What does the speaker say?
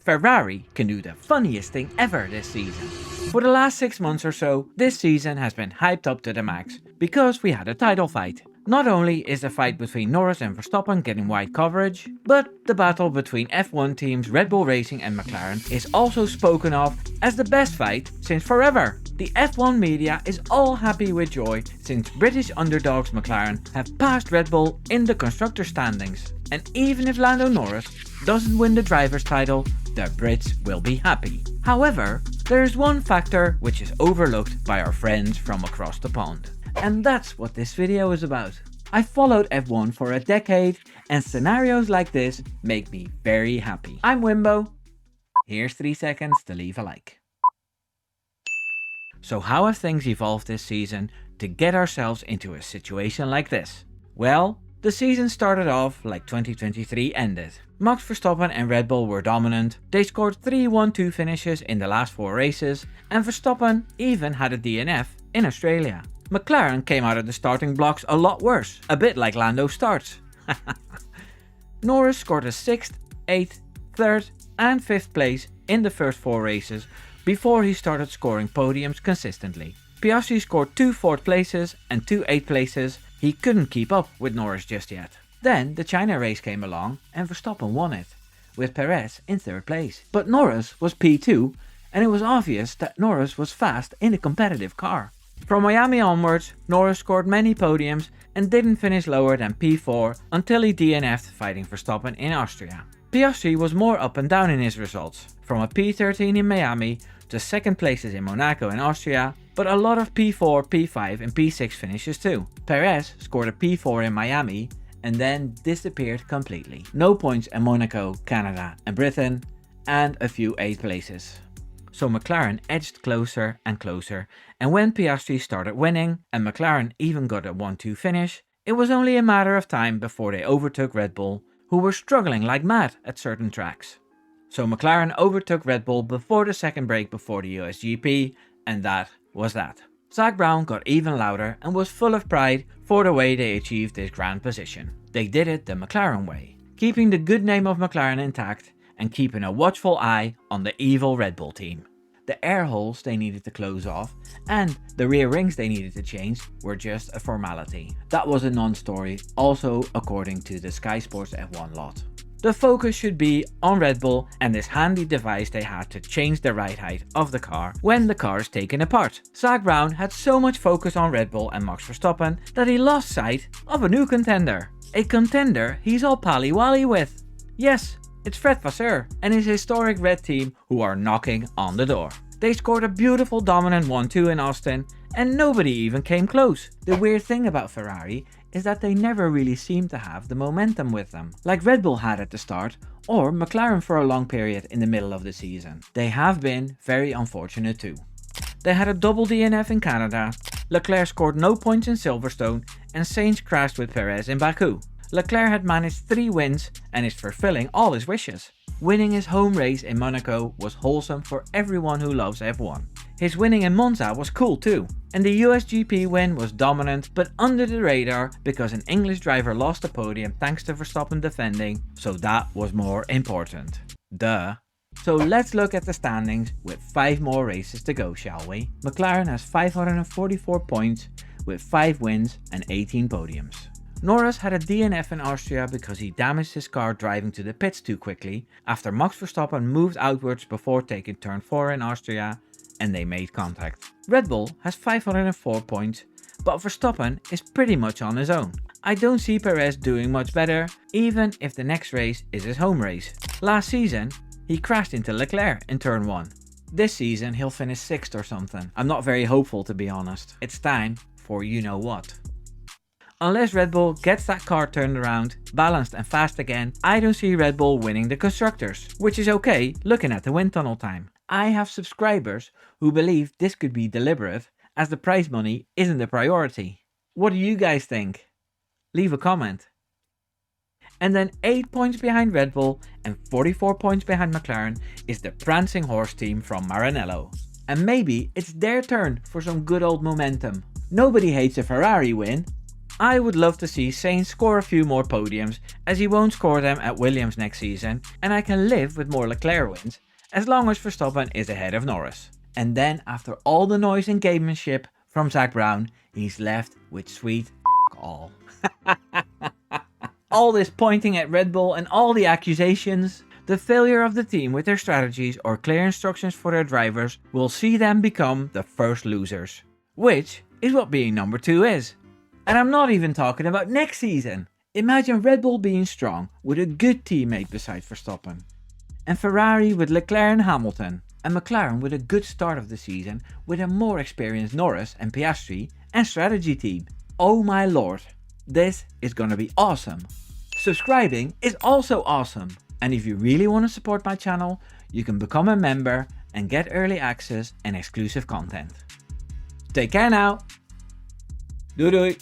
Ferrari can do the funniest thing ever this season. For the last 6 months or so, this season has been hyped up to the max, because we had a title fight. Not only is the fight between Norris and Verstappen getting wide coverage, but the battle between F1 teams Red Bull Racing and McLaren is also spoken of as the best fight since forever. The F1 media is all happy with joy since British underdogs McLaren have passed Red Bull in the constructor standings. And even if Lando Norris doesn't win the driver's title, the Brits will be happy. However, there is one factor which is overlooked by our friends from across the pond. And that's what this video is about. I followed F1 for a decade and scenarios like this make me very happy. I'm Wimbo. Here's 3 seconds to leave a like. So how have things evolved this season to get ourselves into a situation like this? Well, the season started off like 2023 ended. Max Verstappen and Red Bull were dominant, they scored 3 1-2 finishes in the last 4 races, and Verstappen even had a DNF in Australia. McLaren came out of the starting blocks a lot worse, a bit like Lando starts. Norris scored a 6th, 8th, 3rd and 5th place in the first 4 races before he started scoring podiums consistently. Piastri scored 2 4th places and 2 8th places. He couldn't keep up with Norris just yet. Then the China race came along and Verstappen won it, with Perez in 3rd place. But Norris was P2 and it was obvious that Norris was fast in a competitive car. From Miami onwards, Norris scored many podiums and didn't finish lower than P4 until he DNF'd fighting Verstappen in Austria. Piastri was more up and down in his results, from a P13 in Miami to 2nd places in Monaco and Austria, but a lot of P4, P5 and P6 finishes too. Perez scored a P4 in Miami and then disappeared completely. No points in Monaco, Canada and Britain, and a few 8th places. So McLaren edged closer and closer, and when Piastri started winning and McLaren even got a 1-2 finish, it was only a matter of time before they overtook Red Bull, who were struggling like mad at certain tracks. So McLaren overtook Red Bull before the second break before the USGP, and that was that. Zak Brown got even louder and was full of pride for the way they achieved this grand position. They did it the McLaren way, keeping the good name of McLaren intact and keeping a watchful eye on the evil Red Bull team. The air holes they needed to close off and the rear rings they needed to change were just a formality. That was a non-story, also according to the Sky Sports F1 lot. The focus should be on Red Bull and this handy device they had to change the ride height of the car when the car is taken apart. Zak Brown had so much focus on Red Bull and Max Verstappen that he lost sight of a new contender. A contender he's all pally-wally with. Yes, it's Fred Vasseur and his historic red team who are knocking on the door. They scored a beautiful dominant 1-2 in Austin and nobody even came close. The weird thing about Ferrari is that they never really seem to have the momentum with them, like Red Bull had at the start or McLaren for a long period in the middle of the season. They have been very unfortunate too. They had a double DNF in Canada, Leclerc scored no points in Silverstone and Sainz crashed with Perez in Baku. Leclerc had managed 3 wins and is fulfilling all his wishes. Winning his home race in Monaco was wholesome for everyone who loves F1. His winning in Monza was cool too. And the USGP win was dominant but under the radar because an English driver lost the podium thanks to Verstappen defending, so that was more important. Duh. So let's look at the standings with 5 more races to go, shall we? McLaren has 544 points with 5 wins and 18 podiums. Norris had a DNF in Austria because he damaged his car driving to the pits too quickly after Max Verstappen moved outwards before taking turn 4 in Austria and they made contact. Red Bull has 504 points, but Verstappen is pretty much on his own. I don't see Perez doing much better, even if the next race is his home race. Last season, he crashed into Leclerc in turn 1. This season he'll finish 6th or something. I'm not very hopeful to be honest. It's time for you know what. Unless Red Bull gets that car turned around, balanced and fast again, I don't see Red Bull winning the constructors, which is okay looking at the wind tunnel time. I have subscribers who believe this could be deliberate as the prize money isn't the priority. What do you guys think? Leave a comment. And then 8 points behind Red Bull and 44 points behind McLaren is the prancing horse team from Maranello. And maybe it's their turn for some good old momentum. Nobody hates a Ferrari win. I would love to see Sainz score a few more podiums, as he won't score them at Williams next season, and I can live with more Leclerc wins, as long as Verstappen is ahead of Norris. And then after all the noise and gamemanship from Zach Brown, he's left with sweet all. All this pointing at Red Bull and all the accusations, the failure of the team with their strategies or clear instructions for their drivers will see them become the first losers. Which is what being number 2 is. And I'm not even talking about next season. Imagine Red Bull being strong with a good teammate beside Verstappen. And Ferrari with Leclerc and Hamilton. And McLaren with a good start of the season with a more experienced Norris and Piastri and strategy team. Oh my lord, this is gonna be awesome. Subscribing is also awesome. And if you really want to support my channel, you can become a member and get early access and exclusive content. Take care now. Doei doei.